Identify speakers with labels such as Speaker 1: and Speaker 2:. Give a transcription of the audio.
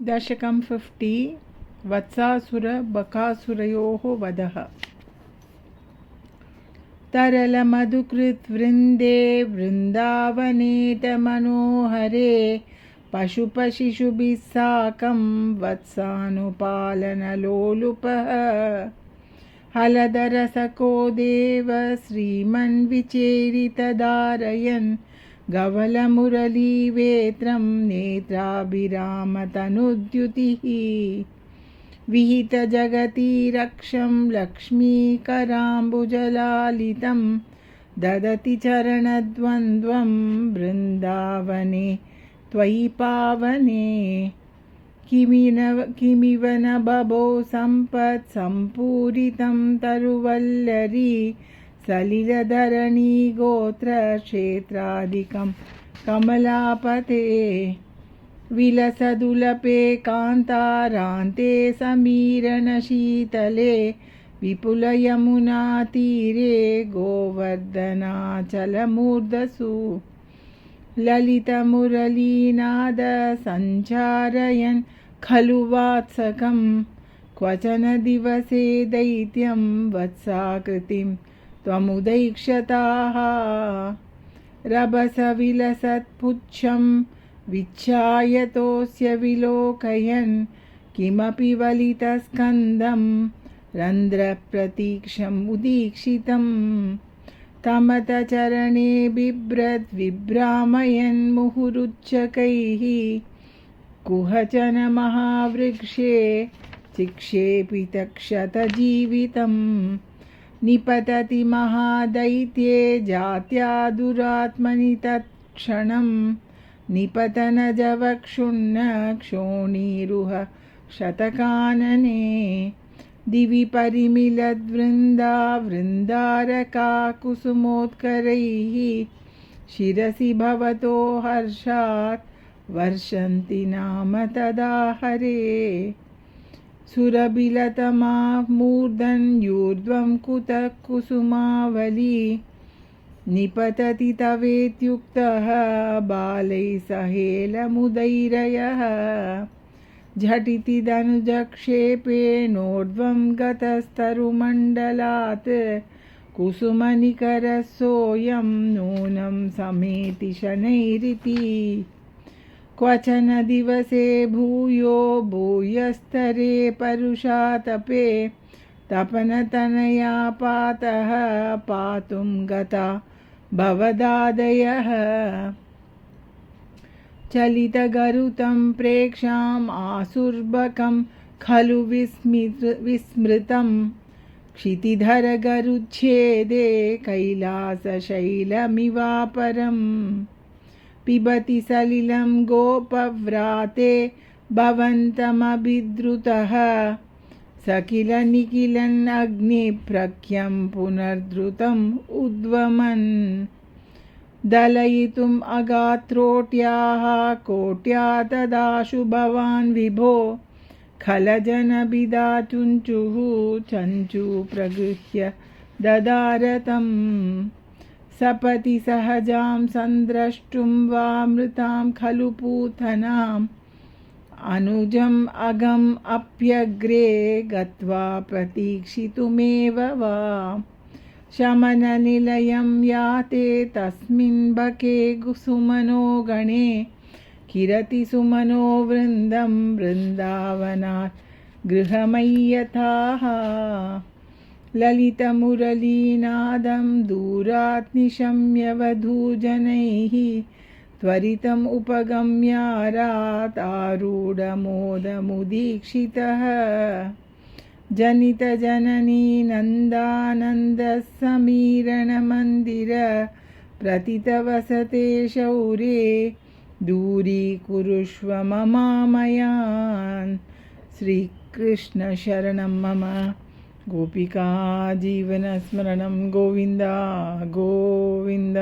Speaker 1: दशकं 50 वत्सासुरबकासुरयोः वधः। तरलमधुकृद्वृन्दे वृन्दावनेतमनोहरे पशुपशिशुभिः साकं वत्सानुपालनलोलुपः हलधरसको देव श्रीमन्विचेरितधारयन् गवलमुरलीवेत्रं नेत्राभिरामतनुद्युतिः विहितजगति रक्षं लक्ष्मीकराम्बुजलालितं ददति चरणद्वन्द्वं वृन्दावने त्वयि पावने किमिव न बभो सम्पत् सम्पूरितं तरुवल्लरी सलिलधरणी गोत्रक्षेत्रादिकं कमलापते विलसदुलपे कान्तारान्ते समीरणशीतले विपुलयमुनातीरे गोवर्धनाचलमूर्धसु ललितमुरलीनाद सञ्चारयन् खलु वात्सकं क्वचन दिवसे दैत्यं वत्साकृतिं त्वमुदैक्षताः रभसविलसत्पुच्छं विच्छायतोऽस्य विलोकयन् किमपि वलितस्कन्दं रन्ध्रप्रतीक्षम् उदीक्षितं तमतचरणे बिभ्रद्विभ्रामयन् मुहुरुच्चकैः कुहचन महावृक्षे चिक्षेपितक्षतजीवितं निपतति महादैत्ये जात्या दुरात्मनि तत्क्षणं निपतनजवक्षुण्ण क्षोणीरुह शतकानने दिवि परिमिलद्वृन्दारका कुसुमोत्करैः शिरसि भवतो हर्षात् वर्षन्ति नाम तदा हरे सुरबिलतमा मूर्धन्यूर्ध्वं कुतः कुसुमावली निपतति तवेत्युक्तः बालैः सहेलमुदैरयः झटिति धनुजक्षेपेणोर्ध्वं गतस्तरुमण्डलात् कुसुमनिकरः सोऽयं नूनं समेति शनैरिति क्वचन दिवसे भूयस्तरे परुषातपे तपनतनया पातः पातुं गता भवदादयः चलितगरुतं प्रेक्षाम् आसुर्बकं खलु विस्मृतं क्षितिधरगरुच्छेदे कैलासशैलमिवापरम् पिबति सलिलं गोपव्राते भवन्तमभिद्रुतः स किल निखिलन् अग्निप्रख्यं पुनर्धृतम् उद्वमन् दलयितुम् अगात्रोट्याः कोट्या तदाशु भवान् विभो खलजनभिदा चुञ्चु प्रगृह्य ददारतम् सपति सहजां संद्रष्टुं वामृतां खलु पूतनाम् अनुजम् अगम् अप्यग्रे गत्वा प्रतीक्षितुमेव वा शमननिलयं याते तस्मिन् बके सुमनो गणे किरति सुमनो वृन्दं वृन्दावनात् गृहमय्यथाः ललितमुरलीनादं दूरात् निशम्य वधूजनैः त्वरितम् उपगम्यारात् आरूढमोदमुदीक्षितः जनितजननी नन्दानन्दः समीरणमन्दिर प्रतितवसते शौर्ये दूरीकुरुष्व ममामयान् श्रीकृष्ण शरणं मम गोपिका जीवनस्मरणं गोविन्द गोविन्द।